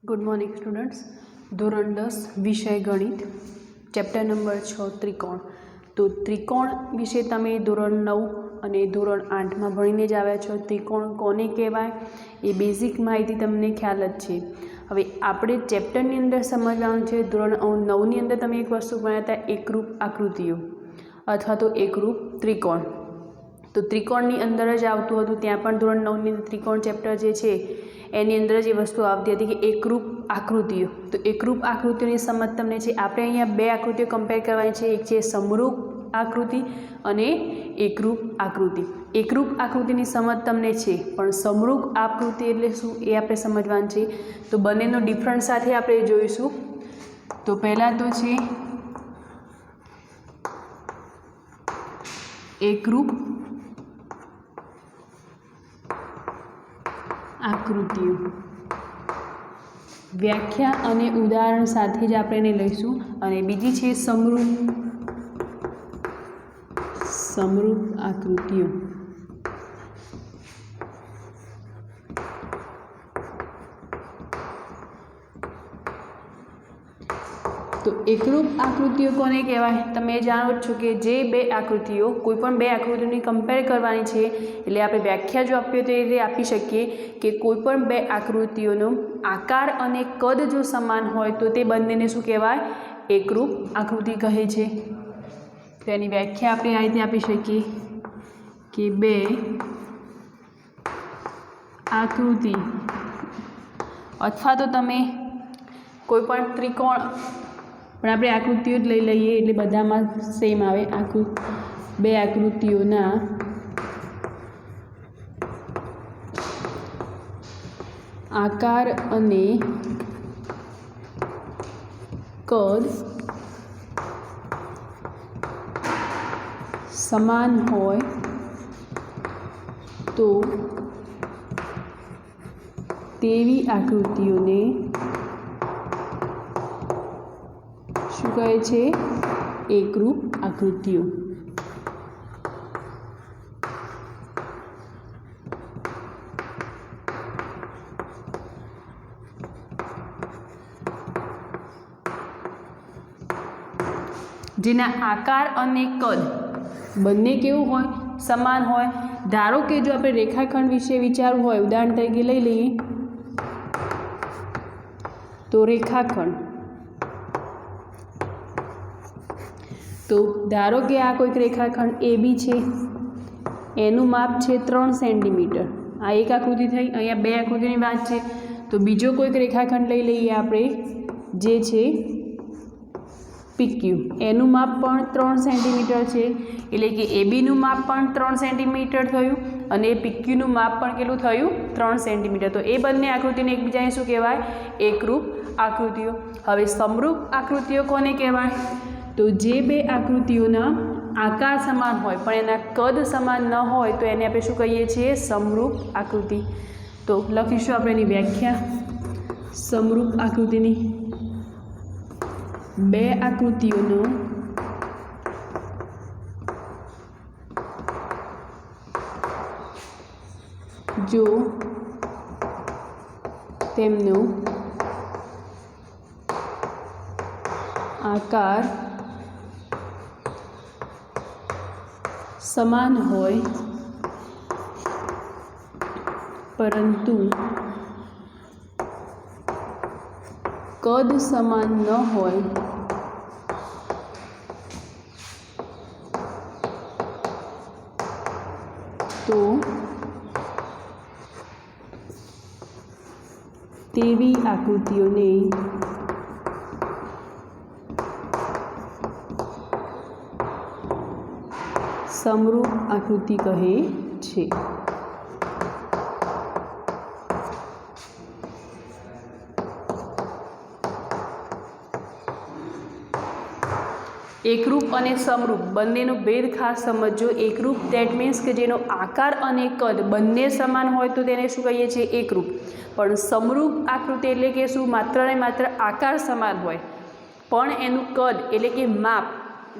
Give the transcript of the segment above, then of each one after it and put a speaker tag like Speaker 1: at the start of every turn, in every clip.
Speaker 1: Good morning students. धोरण 10 विषय गणित चैप्टर नंबर 6 त्रिकोण। तो त्रिकोण विषे तमे धोरण 9 અને ધોરણ 8 માં ભણીને જ આવ્યા છો। ત્રિકોણ કોને કહેવાય એ બેઝિક માહિતી તમને ખ્યાલ જ છે। હવે આપણે ચેપ્ટરની અંદર સમજવાનું છે। ધોરણ 9 ની અંદર તમે એક વસ્તુ ભણ્યા હતા, એકરૂપ આકૃતિઓ અથવા તો એકરૂપ ત્રિકોણ। તો ત્રિકોણની અંદર જ આવતું હતું, ત્યાં પણ ધોરણ 9 ની ત્રિકોણ ચેપ્ટર જે છે એની અંદર જ એ વસ્તુ આવતી હતી કે એકરૂપ આકૃતિઓ। તો એકરૂપ આકૃતિઓની સમજ તમને છે। આપણે અહીંયા બે આકૃતિઓ કમ્પેર કરવાની છે, એક છે સમરૂપ આકૃતિ અને એકરૂપ આકૃતિ। એકરૂપ આકૃતિની સમજ તમને છે, પણ સમરૂપ આકૃતિ એટલે શું એ આપણે સમજવાનું છે। તો બંનેનો ડિફરન્સ સાથે આપણે જોઈશું। તો પહેલાં તો છે એકરૂપ આકૃતિઓ। વ્યાખ્યા અને ઉદાહરણ સાથે જ આપણે એને લઈશું। અને બીજી છે સમરૂપ આકૃતિઓ। તો એકરૂપ આકૃતિઓ કોને કહેવાય? તમે જાણો જ છો કે જે બે આકૃતિઓ, કોઈ પણ બે આકૃતિઓની કમ્પેર કરવાની છે, એટલે આપણે વ્યાખ્યા જો આપીએ તો એ રીતે આપી શકીએ કે કોઈ પણ બે આકૃતિઓનો આકાર અને કદ જો સમાન હોય તો તે બંનેને શું કહેવાય? એકરૂપ આકૃતિ કહે છે। તો એની વ્યાખ્યા આપણે આ રીતે આપી શકીએ કે બે આકૃતિ અથવા તો તમે કોઈ પણ ત્રિકોણ, પણ આપણે આકૃતિઓ જ લઈ લઈએ એટલે બધામાં સેમ આવે। બે આકૃતિઓના આકાર અને કદ સમાન હોય તો તેવી આકૃતિઓને શું કહે છે? એકરૂપ આકૃતિઓ। જેના આકાર અને કદ બંને કેવું હોય? સમાન હોય। ધારો કે જો આપણે રેખાખંડ વિશે વિચારવું હોય, ઉદાહરણ તરીકે લઈ લઈએ તો રેખાખંડ। તો ધારો કે આ કોઈક રેખાખંડ AB છે, એનું માપ છે 3 સેન્ટીમીટર। આ એક આકૃતિ થઈ। અહીંયા બે આકૃતિની વાત છે। તો બીજો કોઈક રેખાખંડ લઈ લઈએ આપણે, જે છે PQ, એનું માપ પણ 3 સેન્ટીમીટર છે, એટલે કે ABનું માપ પણ 3 સેન્ટીમીટર થયું અને PQનું માપ પણ કેટલું થયું? 3 સેન્ટીમીટર। તો એ બંને આકૃતિને એકબીજાને શું કહેવાય? એકરૂપ આકૃતિઓ। હવે સમરૂપ આકૃતિઓ કોને કહેવાય? તો જે બે આકૃતિઓના આકાર સમાન હોય પણ એના કદ સમાન ન હોય તો એને આપણે શું કહીએ છીએ? સમરૂપ આકૃતિ। તો લખીશું આપણે એની વ્યાખ્યા સમરૂપ આકૃતિની। બે આકૃતિઓનો જો તેમનો આકાર સમાન હોય પરંતુ કદ સમાન ન હોય તો તેવી આકૃતિઓને સમરૂપ આકૃતિ કહે છે। એકરૂપ અને સમરૂપ બંનેનો ભેદ ખાસ સમજો। એકરૂપ દેટ મીન્સ કે જેનો આકાર અને કદ બંને સમાન હોય તો તેને શું કહીએ છીએ? એકરૂપ। પણ સમરૂપ આકૃતિ એટલે કે શું? માત્ર ને માત્ર આકાર સમાન હોય પણ એનું કદ એટલે કે માપ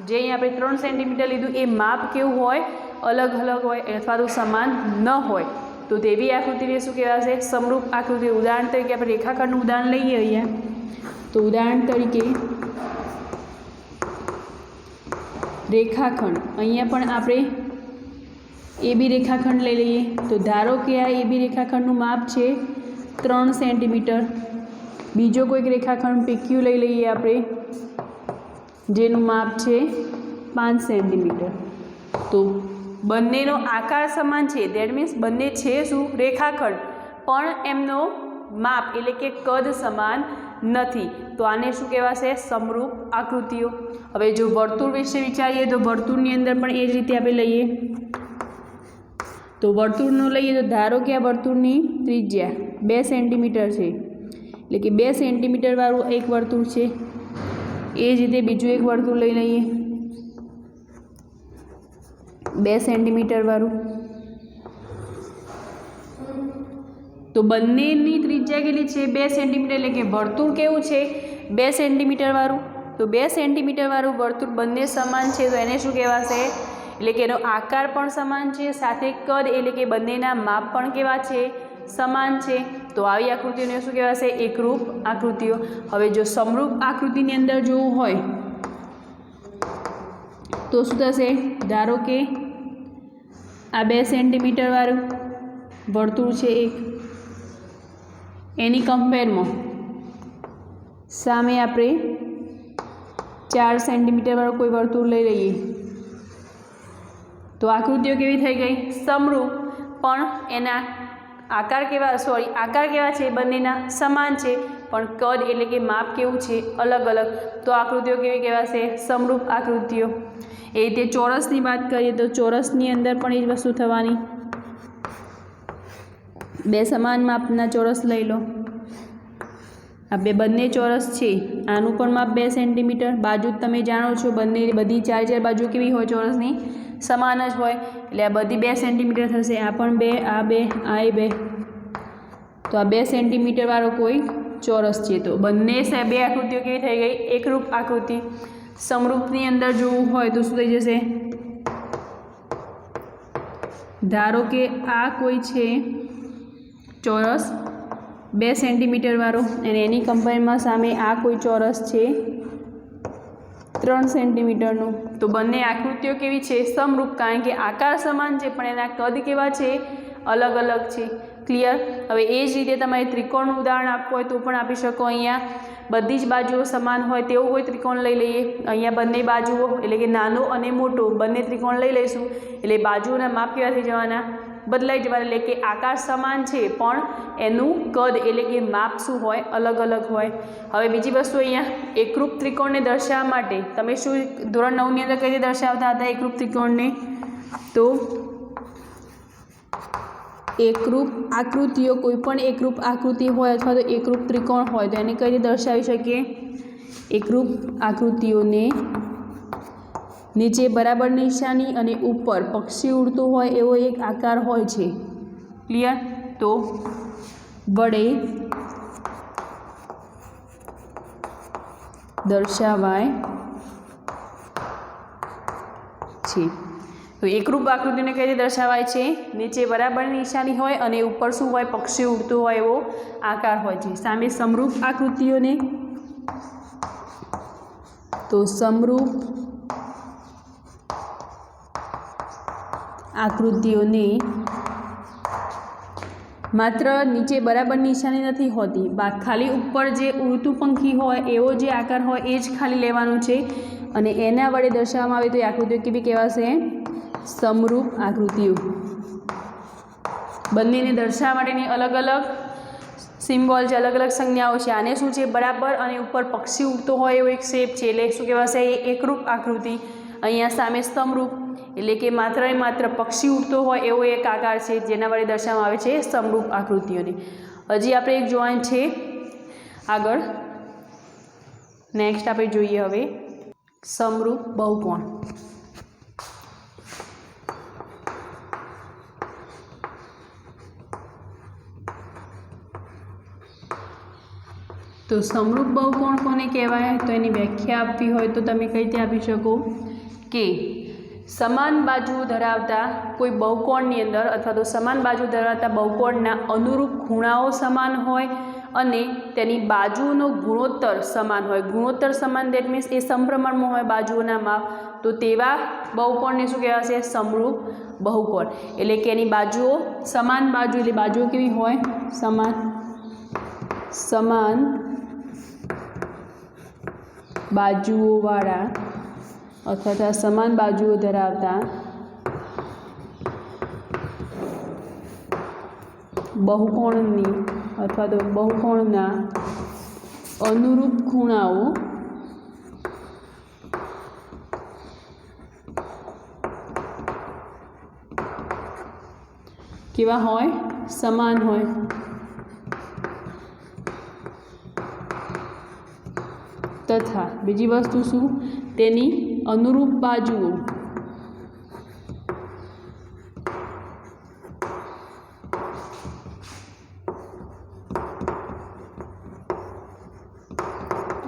Speaker 1: જે અહીં આપણે 3 સેન્ટીમીટર લીધું એ માપ કેવું હોય? અલગ અલગ હોય અથવા તો સમાન ન હોય તો તેવી આકૃતિને શું કહેવાશે? સમરૂપ આકૃતિ. ઉદાહરણ તરીકે આપણે રેખાખંડનું ઉદાહરણ લઈએ અહીંયા. તો ઉદાહરણ તરીકે રેખાખંડ, અહીંયા પણ આપણે એબી રેખાખંડ લઈ લઈએ. તો ધારો કે આ એબી રેખાખંડનું માપ છે 3 સેન્ટીમીટર. બીજો કોઈક રેખાખંડ PQ લઈ લઈએ આપણે, જેનું માપ છે 5 સેન્ટીમીટર. તો બંનેનો આકાર સમાન છે, દેટ મીન્સ બંને છે શું? રેખાખંડ, પણ એમનો માપ એટલે કે કદ સમાન નથી. તો આને શું કહેવાશે? સમરૂપ આકૃતિઓ. હવે જો વર્તુળ વિશે વિચારીએ તો વર્તુળની અંદર પણ એ જ રીતે આપણે લઈએ. તો વર્તુળનું લઈએ તો ધારો કે આ વર્તુળની ત્રિજ્યા 2 સેન્ટીમીટર છે, એટલે કે 2 સેન્ટીમીટરવાળું એક વર્તુળ છે. એ જ રીતે બીજું એક વર્તુળ લઈ લઈએ 2 સેન્ટીમીટરવાળું. તો બંનેની ત્રિજ્યા કેટલી છે? 2 સેન્ટીમીટર. એટલે કે વર્તુળ કેવું છે? 2 સેન્ટીમીટરવાળું. તો 2 સેન્ટીમીટરવાળું વર્તુળ બંને સમાન છે, તો એને શું કહેવાશે? એટલે કે એનો આકાર પણ સમાન છે, સાથે કદ એટલે કે બંનેના માપ પણ કેવા છે? સમાન છે. તો આવી આકૃતિઓને શું કહેવાશે? એકરૂપ આકૃતિઓ. હવે જો સમરૂપ આકૃતિની અંદર જોવું હોય તો શું થશે? ધારો કે આ 2 સેન્ટીમીટરવાળું વર્તુળ છે એક, એની કમ્પેરમાં સામે આપણે 4 સેન્ટીમીટરવાળું કોઈ વર્તુળ લઈ લઈએ. તો આકૃતિઓ કેવી થઈ ગઈ? સમરૂપ, પણ એના આકાર કેવા છે? બંનેના સમાન છે, પણ કદ એટલે કે માપ કેવું છે? અલગ અલગ. તો આકૃતિઓ કેવી કહેવાશે? સમરૂપ આકૃતિઓ. એ રીતે ચોરસની વાત કરીએ તો ચોરસની અંદર પણ એ જ વસ્તુ થવાની. 2 સમાન માપના ચોરસ લઈ લો. આ બંને ચોરસ છે, આનું પણ માપ 2 સેન્ટીમીટર. બાજુ તમે જાણો છો બધી 4 બાજુ કેવી હોય? ચોરસની સમાન જ હોય, એટલે આ બધી 2 સેન્ટીમીટર થશે. આ પણ 2, આ 2, આ 2. તો આ 2 સેન્ટીમીટરવાળો કોઈ ચોરસ છે. તો બંને 2 આકૃતિઓ કેવી થઈ ગઈ? એકરૂપ આકૃતિ. સમરૂપની અંદર જોવું હોય તો શું થઈ જશે? ધારો કે આ કોઈ છે ચોરસ 2 સેન્ટીમીટરવાળો, અને એની કમ્પેરમાં સામે આ કોઈ ચોરસ છે 3 સેન્ટીમીટરનું. તો બંને આકૃતિઓ કેવી છે? સમરૂપ, કારણ કે આકાર સમાન છે, પણ એના કદ કેવા છે? અલગ અલગ છે. ક્લિયર? હવે એ જ રીતે તમારે ત્રિકોણનું ઉદાહરણ આપવું હોય તો પણ આપી શકો. અહીંયા બધી જ બાજુઓ સમાન હોય તેવું કોઈ ત્રિકોણ લઈ લઈએ. અહીંયા બંને બાજુઓ એટલે કે નાનો અને મોટો બંને ત્રિકોણ લઈ લઈશું, એટલે બાજુઓના માપ કેવા થઈ જવાના? બદલાઈ જવાના. એટલે કે આકાર સમાન છે, પણ એનું કદ એટલે કે માપ શું હોય? અલગ અલગ હોય. હવે બીજી વસ્તુ, અહીંયા એકરૂપ ત્રિકોણને દર્શાવવા માટે તમે શું ધોરણ 9ની અંદર કઈ રીતે દર્શાવતા હતા એકરૂપ ત્રિકોણને? તો એકરૂપ આકૃતિઓ, કોઈ પણ એકરૂપ આકૃતિ હોય અથવા તો એકરૂપ ત્રિકોણ હોય તો એને કઈ રીતે દર્શાવી શકીએ? એકરૂપ આકૃતિઓને નીચે બરાબર નિશાની અને ઉપર પક્ષી ઉડતું હોય એવો એક આકાર હોય છે. ક્લિયર? તો વડે દર્શાવાય છે. તો એકરૂપ આકૃતિને કઈ રીતે દર્શાવાય છે? નીચે બરાબર નિશાની હોય અને ઉપર શું હોય? પક્ષી ઉડતું હોય એવો આકાર હોય છે. સામે સમરૂપ આકૃતિઓને, તો સમરૂપ આકૃતિઓને માત્ર નીચે બરાબર નિશાની નથી હોતી, ખાલી ઉપર જે ઉડતું પંખી હોય એવો જે આકાર હોય એ જ ખાલી લેવાનું છે, અને એના વડે દર્શાવવામાં આવે તો એ આકૃતિઓ કેવી કહેવાશે? સમરૂપ આકૃતિઓ. બંનેને દર્શાવવા માટેની અલગ અલગ સિમ્બોલ છે, અલગ અલગ સંજ્ઞાઓ છે. આને શું છે? બરાબર અને ઉપર પક્ષી ઉડતો હોય એવો એક શેપ છે, એટલે શું કહેવાશે? એ એકરૂપ આકૃતિ. અહીંયા સામે સમરૂપ એટલે કે માત્ર ને માત્ર પક્ષી ઉડતો હોય એવો એક આકાર છે, જેના વડે દર્શાવવામાં આવે છે સમરૂપ આકૃતિઓને. હજી આપણે એક જોવાનું છે આગળ. નેક્સ્ટ આપણે જોઈએ હવે સમરૂપ બહુકોણ. તો સમરૂપ બહુકોણ કોને કહેવાય? તો એની વ્યાખ્યા આપવી હોય તો તમે કઈ રીતે આપી શકો? કે સમાન બાજુ ધરાવતા કોઈ બહુકોણની અંદર અથવા તો સમાન બાજુ ધરાવતા બહુકોણના અનુરૂપ ખૂણાઓ સમાન હોય અને તેની બાજુઓનો ગુણોત્તર સમાન હોય. ગુણોત્તર સમાન દેટ મીન્સ એ સમપ્રમાણમાં હોય બાજુઓના માપ, તો તેવા બહુકોણને શું કહેવાશે? સમરૂપ બહુકોણ. એટલે કે એની બાજુઓ સમાન બાજુ, એટલે બાજુઓ કેવી હોય? સમાન બાજુઓવાળા અથવા સમાન બાજુઓ ધરાવતા બહુકોણની અથવા તો બહુકોણના અનુરૂપ ખૂણાઓ કેવા હોય? સમાન હોય. તથા બીજી વસ્તુ શું? તેની અનુરૂપ બાજુઓ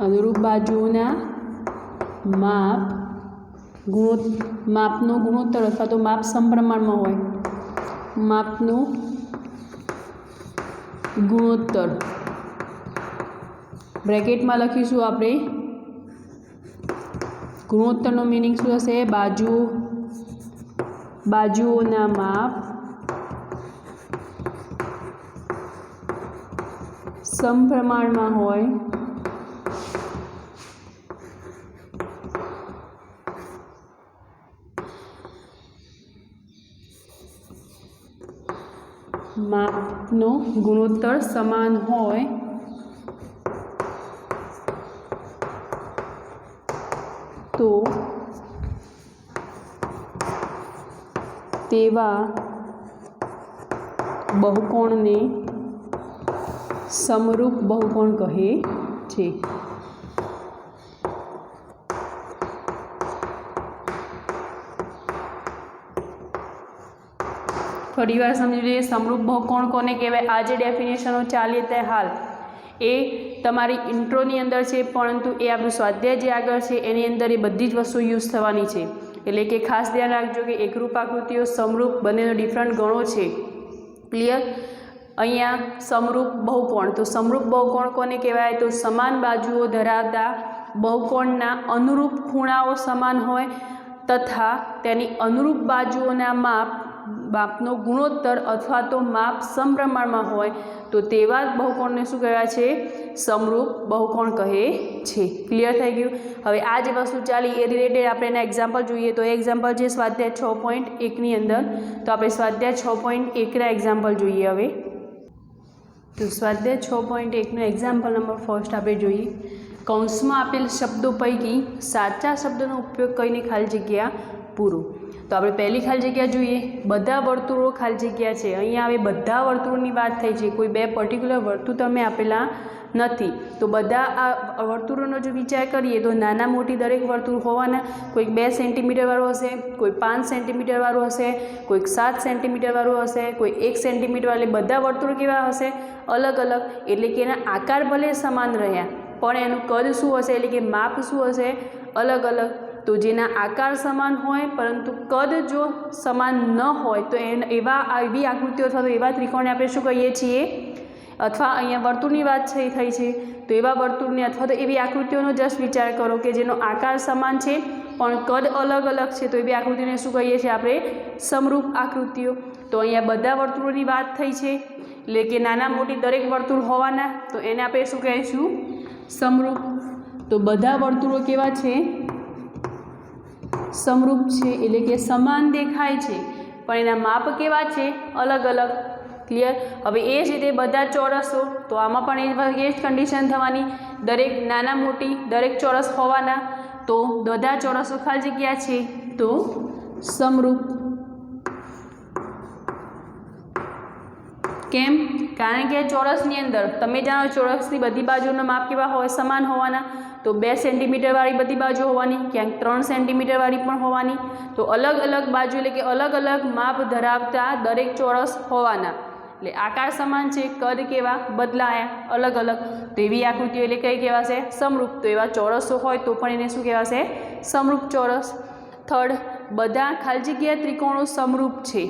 Speaker 1: અનુરૂપ બાજુઓના માપનો ગુણોત્તર અથવા તો માપ સમપ્રમાણમાં હોય. માપનો ગુણોત્તર બ્રેકેટમાં લખીશું આપણે. ગુણોત્તરનો મીનિંગ શું હશે? બાજુઓના માપ સમપ્રમાણમાં હોય માપનો ગુણોત્તર સમાન હોય તો તેવા બહુકોણને સમરૂપ બહુકોણ કહે છે. ફરી વાર સમજી લઈએ સમરૂપ બહુકોણ કોને કહેવાય. આ જે ડેફિનેશનો ચાલી તે હાલ એ તમારી ઇન્ટ્રોની અંદર છે, પરંતુ એ આપણું સ્વાધ્યાય જે આગળ છે એની અંદર એ બધી જ વસ્તુ યુઝ થવાની છે. એટલે કે ખાસ ધ્યાન રાખજો કે એકરૂપ આકૃતિઓ સમરૂપ બંનેનો ડિફરન્ટ ગણો છે. ક્લિયર? અહીંયા સમરૂપ બહુકોણ, તો સમરૂપ બહુકોણ કોને કહેવાય? તો સમાન બાજુઓ ધરાવતા બહુકોણના અનુરૂપ ખૂણાઓ સમાન હોય તથા તેની અનુરૂપ બાજુઓના માપનો ગુણોત્તર અથવા તો માપ સમપ્રમાણમાં હોય તો તેવા જ બહુકોણને શું કહેવાય છે? સમરૂપ બહુકોણ કહે છે. ક્લિયર થઈ ગયું? હવે આ જે વસ્તુ ચાલી એ રિલેટેડ આપણે એના એક્ઝામ્પલ જોઈએ. તો એ એક્ઝામ્પલ છે સ્વાધ્યાય 6.1ની અંદર. તો આપણે સ્વાધ્યાય 6.1ના એક્ઝામ્પલ જોઈએ. હવે તો સ્વાધ્યાય 6.1નો એક્ઝામ્પલ નંબર ફર્સ્ટ આપણે જોઈએ. કૌંસમાં આપેલ શબ્દો પૈકી સાચા શબ્દનો ઉપયોગ કરીને ખાલી જગ્યા પૂરો. તો આપણે પહેલી ખાલી જગ્યા જોઈએ. બધા વર્તુળો ખાલી જગ્યા છે. અહીંયા હવે બધા વર્તુળોની વાત થઈ છે, કોઈ બે પર્ટિક્યુલર વર્તુળ તમે આપેલા નથી. તો બધા આ વર્તુળોનો જો વિચાર કરીએ તો નાના મોટી દરેક વર્તુળ હોવાના. કોઈક 2 સેન્ટીમીટરવાળું હશે, કોઈ 5 સેન્ટીમીટરવાળું હશે, કોઈક 7 સેન્ટીમીટરવાળું હશે, કોઈ 1 સેન્ટીમીટરવાળું. એટલે બધા વર્તુળ કેવા હશે? અલગ અલગ. એટલે કે એના આકાર ભલે સમાન રહ્યા પણ એનું કદ શું હશે? એટલે કે માપ શું હશે? અલગ અલગ. તો જેના આકાર સમાન હોય પરંતુ કદ જો સમાન ન હોય તો એવી આકૃતિઓ અથવા તો એવા ત્રિકોણને આપણે શું કહીએ છીએ? અથવા અહીંયા વર્તુળની વાત થઈ છે તો એવા વર્તુળને અથવા તો એવી આકૃતિઓનો જસ્ટ વિચાર કરો કે જેનો આકાર સમાન છે પણ કદ અલગ અલગ છે, તો એવી આકૃતિને શું કહીએ છીએ આપણે? સમરૂપ આકૃતિઓ. તો અહીંયા બધા વર્તુળોની વાત થઈ છે, એટલે કે નાના મોટી દરેક વર્તુળ હોવાના, તો એને આપણે શું કહીશું? સમરૂપ. તો બધા વર્તુળો કેવા છે? સમરૂપ છે. એટલે કે સમાન દેખાય છે પણ એના માપ કેવા છે? અલગ અલગ. ક્લિયર? હવે એ જ રીતે બધા ચોરસો, તો આમાં પણ એ જ કન્ડિશન થવાની. દરેક નાના મોટી દરેક ચોરસ હોવાના, તો બધા ચોરસો ખાલી જગ્યા છે તો સમરૂપ. કેમ? કારણ કે ચોરસની અંદર તમે જાણો ચોરસની બધી બાજુનો માપ કેવા હોય? સમાન હોવાના. તો 2 સેન્ટીમીટરવાળી બધી બાજુ હોવાની, ક્યાંક 3 સેન્ટીમીટરવાળી પણ હોવાની. તો અલગ અલગ બાજુ એટલે કે અલગ અલગ માપ ધરાવતા દરેક ચોરસ હોવાના. એટલે આકાર સમાન છે, કદ કેવા? બદલાયા, અલગ અલગ. તો એવી આકૃતિઓ એટલે કઈ કહેવાશે? સમરૂપ. તો એવા ચોરસો હોય તો પણ એને શું કહેવાશે? સમરૂપ ચોરસ. થર્ડ, બધા ખાલી જગ્યા ત્રિકોણો સમરૂપ છે,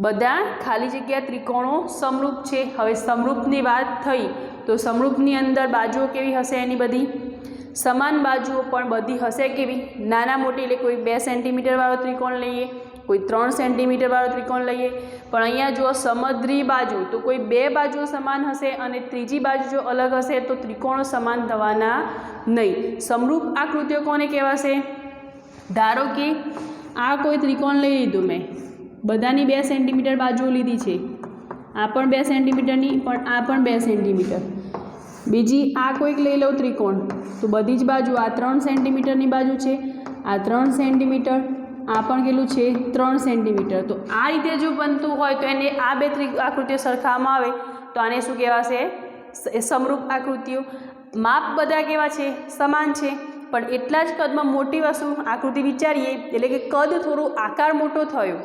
Speaker 1: બધા ખાલી જગ્યા ત્રિકોણો સમરૂપ છે। હવે સમરૂપની વાત થઈ તો સમરૂપની અંદર બાજુઓ કેવી હશે? એની બધી સમાન બાજુઓ પણ બધી હશે કેવી? નાના મોટી, એટલે કોઈ 2 સેન્ટીમીટર વાળો ત્રિકોણ લઈએ, કોઈ 3 સેન્ટીમીટર વાળો ત્રિકોણ લઈએ, પણ અહીંયા જો સમદ્રી બાજુ તો કોઈ 2 બાજુઓ સમાન હશે અને ત્રીજી બાજુ જો અલગ હશે તો ત્રિકોણો સમાન થવાના નહીં। સમરૂપ આકૃતિઓ કોને કહેવાશે? ધારો કે આ કોઈ ત્રિકોણ લઈ લીધું મેં, બધાની 2 સેન્ટીમીટર બાજુઓ લીધી છે, આ પણ 2 સેન્ટીમીટરની, પણ આ પણ 2 સેન્ટીમીટર, બીજી આ કોઈક લઈ લઉં ત્રિકોણ, તો બધી જ બાજુ આ 3 સેન્ટીમીટરની બાજુ છે, આ 3 સેન્ટીમીટર, આ પણ કેટલું છે? 3 સેન્ટીમીટર। તો આ રીતે જો બનતું હોય તો એને આ 2 આકૃતિઓ સરખાવવામાં આવે તો આને શું કહેવાશે? સમરૂપ આકૃતિઓ। માપ બધા કેવા છે? સમાન છે, પણ એટલા જ કદમાં મોટી વસ્તુ આકૃતિ વિચારીએ એટલે કે કદ થોડું આકાર મોટો થયો,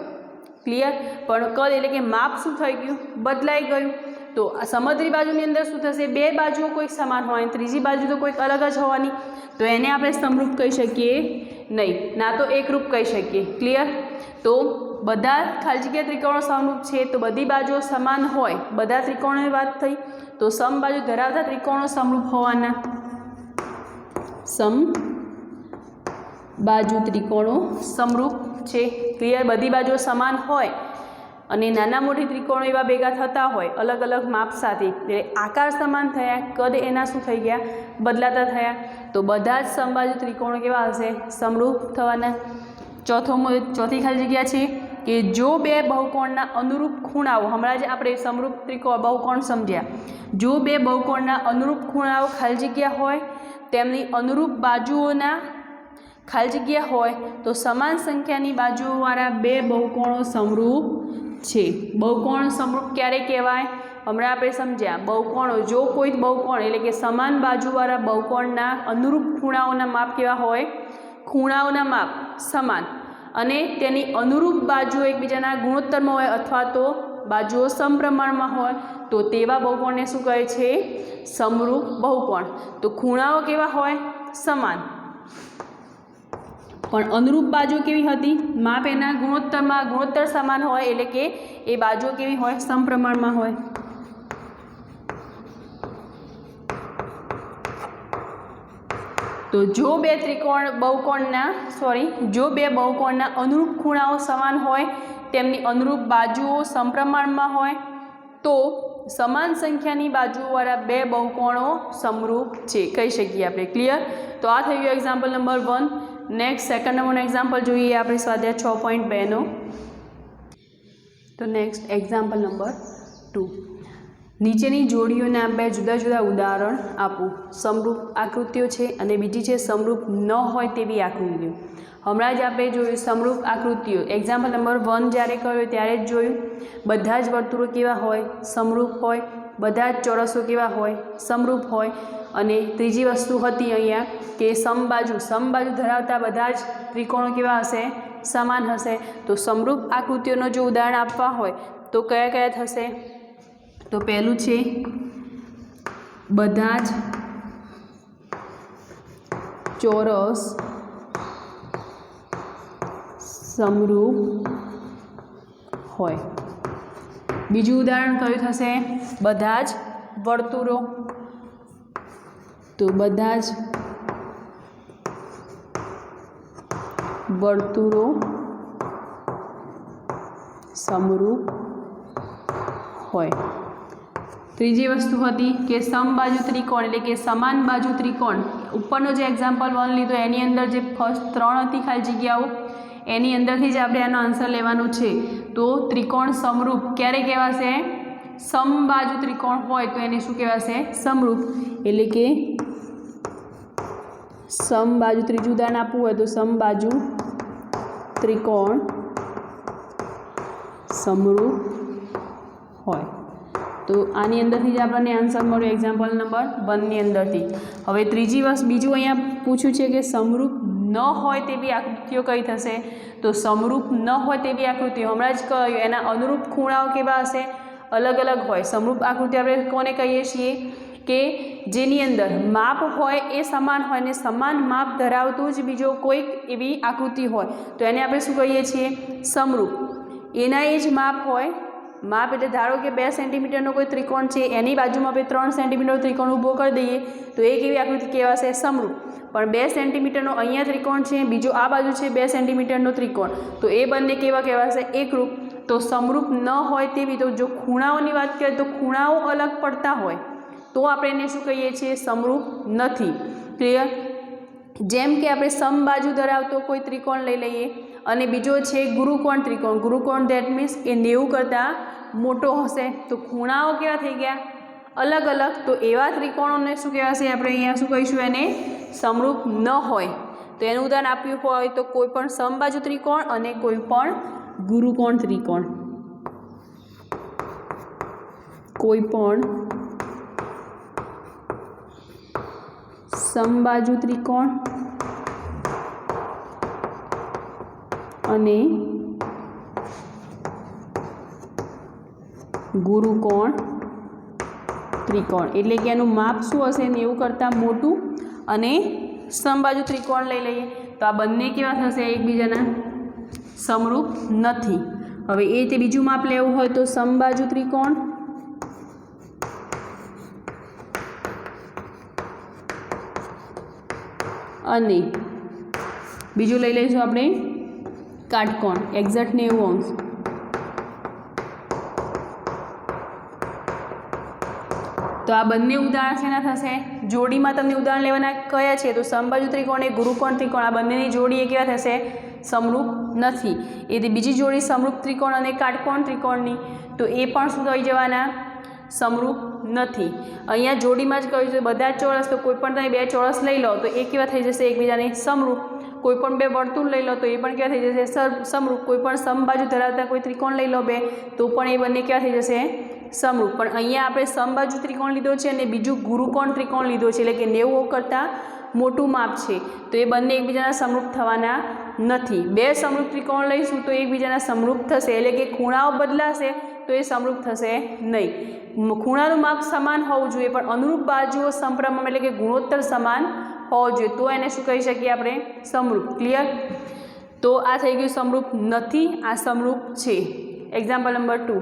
Speaker 1: ક્લિયર? પણ કદ એટલે કે માપ શું થઈ ગયું? બદલાઈ ગયું। તો આ સમદ્રી બાજુની અંદર શું થશે? 2 બાજુઓ કોઈક સમાન હોય, ત્રીજી બાજુ તો કોઈક અલગ જ હોવાની, તો એને આપણે સમરૂપ કહી શકીએ નહીં, ના તો એકરૂપ કહી શકીએ, ક્લિયર? તો બધા ખાલી જગ્યા ત્રિકોણો સમરૂપ છે તો બધી બાજુઓ સમાન હોય, બધા ત્રિકોણોની વાત થઈ તો સમબાજુ ધરાવતા ત્રિકોણો સમરૂપ હોવાના, સમબાજુ ત્રિકોણો સમરૂપ છે, ક્લિયર? બધી બાજુઓ સમાન હોય અને નાના મોટી ત્રિકોણો એવા ભેગા થતા હોય અલગ અલગ માપ સાથે, એટલે આકાર સમાન થયા, કદ એના શું થઈ ગયા? બદલાતા થયા, તો બધા જ સમબાજુ ત્રિકોણો કેવા હશે? સમરૂપ થવાના। ચોથી ખાલી જગ્યા છે કે જો 2 બહુકોણના અનુરૂપ ખૂણાઓ, હમણાં જ આપણે સમરૂપ બહુકોણ સમજ્યા, જો 2 બહુકોણના અનુરૂપ ખૂણાઓ ખાલી જગ્યા હોય, તેમની અનુરૂપ બાજુઓના ખાલી જગ્યા હોય તો સમાન સંખ્યાની બાજુઓવાળા 2 બહુકોણો સમરૂપ છે। બહુકોણ સમરૂપ ક્યારે કહેવાય? હમણાં આપણે સમજ્યા, બહુકોણો, જો કોઈ બહુકોણ એટલે કે સમાન બાજુવાળા બહુકોણના અનુરૂપ ખૂણાઓના માપ કેવા હોય? ખૂણાઓના માપ સમાન અને તેની અનુરૂપ બાજુઓ એકબીજાના ગુણોત્તરમાં હોય અથવા તો બાજુઓ સમપ્રમાણમાં હોય તો તેવા બહુકોણને શું કહે છે? સમરૂપ બહુકોણ। તો ખૂણાઓ કેવા હોય? સમાન, પણ અનુરૂપ બાજુ કેવી હતી? માપ એના ગુણોત્તર સમાન હોય, એટલે કે એ બાજુઓ કેવી હોય? સમપ્રમાણમાં હોય। તો જો 2 બહુકોણના અનુરૂપ ખૂણાઓ સમાન હોય, તેમની અનુરૂપ બાજુઓ સમપ્રમાણમાં હોય તો સમાન સંખ્યાની બાજુઓવાળા 2 બહુકોણો સમરૂપ છે કહી શકીએ આપણે, ક્લિયર? તો આ થઈ ગયું એક્ઝામ્પલ નંબર 1। નેક્સ્ટ સેકન્ડ નંબરનો એક્ઝામ્પલ જોઈએ આપણે સ્વાધ્યાય 6.2 નો। તો નેક્સ્ટ એક્ઝામ્પલ નંબર 2, નીચેની જોડીઓના 2 જુદા જુદા ઉદાહરણ આપો। સમરૂપ આકૃતિઓ છે અને બીજી છે સમરૂપ ન હોય તેવી આકૃતિઓ। હમણાં જ આપણે જોયું સમરૂપ આકૃતિઓ, એક્ઝામ્પલ નંબર 1 જ્યારે કર્યો ત્યારે જ જોયું, બધા જ વર્તુળો કેવા હોય? સમરૂપ હોય, બધા જ ચોરસો કેવા હોય? સમરૂપ હોય। અને ત્રીજી વસ્તુ હતી અહીંયા કે સમબાજુ ધરાવતા બધા જ ત્રિકોણો કેવા હશે? સમાન હશે। તો સમરૂપ આકૃતિઓનો જો ઉદાહરણ આપવા હોય તો કયા કયા થશે? તો પહેલું છે બધા જ ચોરસ સમરૂપ હોય। બીજું ઉદાહરણ કયું થશે? બધા જ વર્તુળો, તો બધા જ વર્તુળો સમરૂપ હોય। ત્રીજી વસ્તુ હતી કે સમબાજુ ત્રિકોણ એટલે કે સમાન બાજુ ત્રિકોણ। ઉપરનો જે એક્ઝામ્પલ 1 લીધો એની અંદર જે ફર્સ્ટ 3 હતી ખાલી જગ્યાઓ, એની અંદરથી જ આપણે આનો આન્સર લેવાનો છે। તો ત્રિકોણ સમરૂપ ક્યારે કહેવાશે? સમબાજુ ત્રિકોણ હોય તો એને શું કહેવાશે? સમરૂપ। એટલે કે સમબાજુ, ત્રીજું ઉદાહરણ આપવું હોય તો સમબાજુ ત્રિકોણ સમરૂપ હોય। તો આની અંદરથી જ આપણને આન્સર મળ્યો એક્ઝામ્પલ નંબર 1 ની અંદરથી। હવે બીજું અહીંયા પૂછ્યું છે કે સમરૂપ ન હોય તેવી આકૃતિઓ કઈ થશે? તો સમરૂપ ન હોય તેવી આકૃતિઓ હમણાં જ કહ્યું, એના અનુરૂપ ખૂણાઓ કેવા હશે? અલગ અલગ હોય। સમરૂપ આકૃતિ આપણે કોને કહીએ છીએ કે જેની અંદર માપ હોય એ સમાન હોય ને સમાન માપ ધરાવતું જ બીજો કોઈક એવી આકૃતિ હોય તો એને આપણે શું કહીએ છીએ? સમરૂપ. એના એ જ માપ હોય, માપ એટલે ધારો કે 2 સેન્ટીમીટરનો કોઈ ત્રિકોણ છે, એની બાજુમાં આપણે 3 સેન્ટીમીટરનો ત્રિકોણ ઊભો કરી દઈએ તો એ કેવી આકૃતિ કહેવાશે? સમરૂપ. પણ 2 સેન્ટીમીટરનો અહીંયા ત્રિકોણ છે, બીજો આ બાજુ છે 2 સેન્ટીમીટરનો ત્રિકોણ, તો એ બંને કેવા કહેવાશે? એકરૂપ. તો સમરૂપ ન હોય તેવી, તો જો ખૂણાઓની વાત કરીએ તો ખૂણાઓ અલગ પડતા હોય તો આપણે એને શું કહીએ છીએ? સમરૂપ નથી. ક્લિયર? જેમ કે આપણે સમબાજુ ધરાવતો કોઈ ત્રિકોણ લઈ લઈએ અને બીજો છે ગુરુકોણ ત્રિકોણ. ગુરુકોણ ધેટ મીન્સ એ 90 કરતાં મોટો હશે, તો ખૂણાઓ કેવા થઈ ગયા? અલગ અલગ. તો એવા ત્રિકોણોને શું કહેવાશે? આપણે અહીંયા શું કહીશું? એને સમરૂપ ન હોય. તો એનું ઉદાહરણ આપ્યું હોય તો કોઈ પણ સમબાજુ ત્રિકોણ અને કોઈ પણ ગુરુકોણ ત્રિકોણ. કોઈ પણ સમબાજુ ત્રિકોણ અને ગુરુકોણ ત્રિકોણ. એટલે કે એનું માપ શું હશે? 90 કરતાં મોટું. અને સમબાજુ ત્રિકોણ લઈ લઈએ તો આ બંને કેવા થશે? એકબીજાના સમરૂપ નથી. હવે એ તે બીજું માપ લેવું હોય તો સમબાજુ ત્રિકોણ અને બીજું લઈ લઈશું આપણે કાટકોણ, એક્ઝેક્ટ 90 અંશ. તો આ બંને ઉદાહરણ શેના થશે? જોડીમાં તમને ઉદાહરણ લેવાના કયા છે? તો સમબાજુ ત્રિકોણ એ ગુરુકોણ ત્રિકોણ, આ બંનેની જોડી એ કેવા થશે? સમરૂપ નથી. એ બીજી જોડી સમરૂપ ત્રિકોણ અને કાટકોણ ત્રિકોણની, તો એ પણ શું થઈ જવાના? સમરૂપ નથી. અહીંયા જોડીમાં જ કહ્યું છે બધા જ ચોરસ, તો કોઈ પણ તમે 2 ચોરસ લઈ લો તો એ કેવા થઈ જશે? એકબીજાને સમરૂપ. કોઈ પણ 2 વર્તુળ લઈ લો તો એ પણ કેવા થઈ જશે? સમરૂપ. કોઈ પણ સમબાજુ ધરાવતા કોઈ ત્રિકોણ લઈ લો 2, તો પણ એ બંને કેવા થઈ જશે? સમરૂપ. પણ અહીંયા આપણે સમબાજુ ત્રિકોણ લીધો છે અને બીજું ગુરુકોણ ત્રિકોણ લીધો છે, એટલે કે 90 કરતાં મોટું માપ છે, તો એ બંને એકબીજાના સમરૂપ થવાના નથી. 2 સમરૂપ ત્રિકોણ લઈશું તો એકબીજાના સમરૂપ થશે, એટલે કે ખૂણાઓ બદલાશે તો એ સમરૂપ થશે નહીં. ખૂણાનું માપ સમાન હોવું જોઈએ પણ અનુરૂપ બાજુઓ સમપ્રમાણ એટલે કે ગુણોત્તર સમાન હોવો જોઈએ, તો એને શું કહી શકીએ આપણે? સમરૂપ. ક્લિયર? તો આ થઈ ગયું સમરૂપ નથી, આ સમરૂપ છે. Example number 2.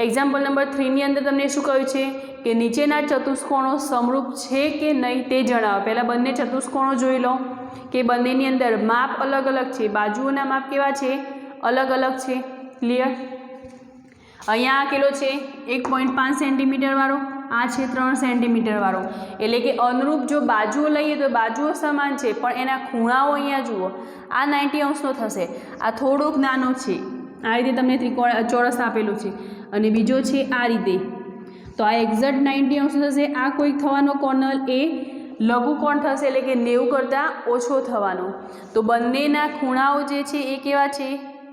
Speaker 1: એક્ઝામ્પલ નંબર 3 ની અંદર તમને શું કહ્યું છે કે નીચેના ચતુષ્કોણો સમરૂપ છે કે નહીં તે જણાવો. પહેલાં બંને ચતુષ્કોણો જોઈ લો કે બંનેની અંદર માપ અલગ અલગ છે, બાજુઓના માપ કેવા છે? અલગ અલગ છે. ક્લિયર? અહીંયા આ કેટલો છે? 1.5 સેન્ટીમીટર વાળો, આ છે 3 સેન્ટીમીટર વાળો. એટલે કે અનુરૂપ જો બાજુઓ લઈએ તો બાજુઓ સમાન છે પણ એના ખૂણાઓ અહીંયા જુઓ, આ 90 અંશનો થશે, આ થોડોક નાનો છે. આ રીતે તમને ત્રિકોણ ચોરસ આપેલું છે અને બીજો છે આ રીતે, તો આ એક્ઝેક્ટ 90 અંશ થશે. આ કોઈક થવાનો કોર્નર એ લઘુકોણ થશે, એટલે કે 90 કરતાં ઓછો થવાનો. તો બંનેના ખૂણાઓ જે છે એ કેવા છે?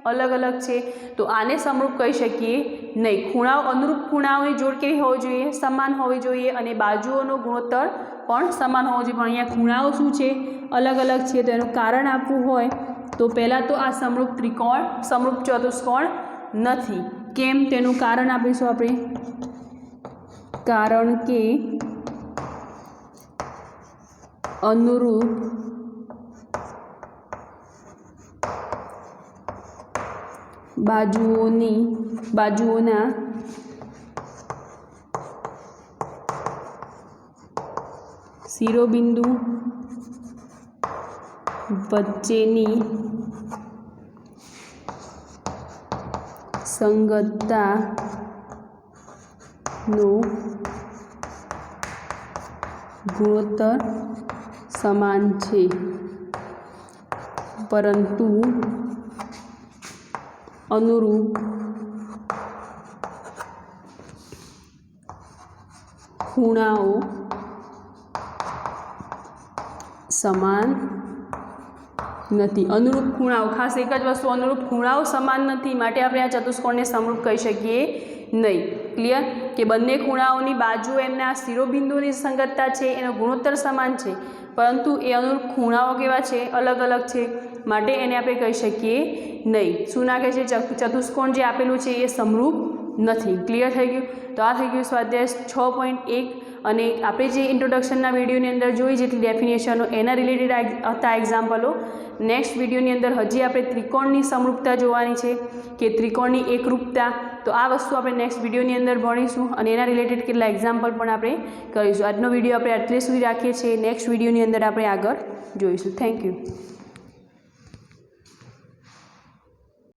Speaker 1: અલગ અલગ છે, તો આને સમરૂપ કહી શકીએ નહીં. ખૂણાઓ અનુરૂપ ખૂણાઓની જોડ કેવી હોવી જોઈએ? સમાન હોવી જોઈએ અને બાજુઓનો ગુણોત્તર પણ સમાન હોવો જોઈએ. પણ અહીંયા ખૂણાઓ શું છે? અલગ અલગ છે. તો એનું કારણ આપવું હોય તો પહેલાં તો આ સમરૂપ ત્રિકોણ, સમરૂપ ચતુષ્કોણ નથી. કેમ? તેનું કારણ આપીશું આપણે. કારણ કે અનુરૂપ બાજુઓના શિરોબિંદુ વચ્ચેની સંગતતાનો ગુણોત્તર સમાન છે, પરંતુ અનુરૂપ ખૂણાઓ સમાન નથી. અનુરૂપ ખૂણાઓ, ખાસ એક જ વસ્તુ, અનુરૂપ ખૂણાઓ સમાન નથી માટે આપણે આ ચતુષ્કોણને સમરૂપ કહી શકીએ નહીં. ક્લિયર? કે બંને ખૂણાઓની બાજુ એમના શિરોબિંદુની સંગતતા છે, એનો ગુણોત્તર સમાન છે, પરંતુ એ અનુરૂપ ખૂણાઓ કેવા છે? અલગ અલગ છે, માટે એને આપણે કહી શકીએ નહીં. શું નાખે છે? ચતુષ્કોણ જે આપેલું છે એ સમરૂપ નથી. ક્લિયર થઈ ગયું? તો આ થઈ ગયું સ્વાધ્યાય 6.1 અને આપણે જે ઇન્ટ્રોડક્શનના વિડીયોની અંદર જોઈ જેટલી ડેફિનેશનો એના રિલેટેડ હતા એક્ઝામ્પલો. નેક્સ્ટ વિડીયોની અંદર હજી આપણે ત્રિકોણની સમરૂપતા જોવાની છે કે ત્રિકોણની એકરૂપતા. તો આ વસ્તુ આપણે નેક્સ્ટ વિડીયોની અંદર ભણીશું અને એના રિલેટેડ કેટલા એક્ઝામ્પલ પણ આપણે કરીશું. આજનો વિડીયો આપણે આટલે સુધી રાખીએ છીએ. નેક્સ્ટ વિડીયોની અંદર આપણે આગળ જોઈશું. Thank you.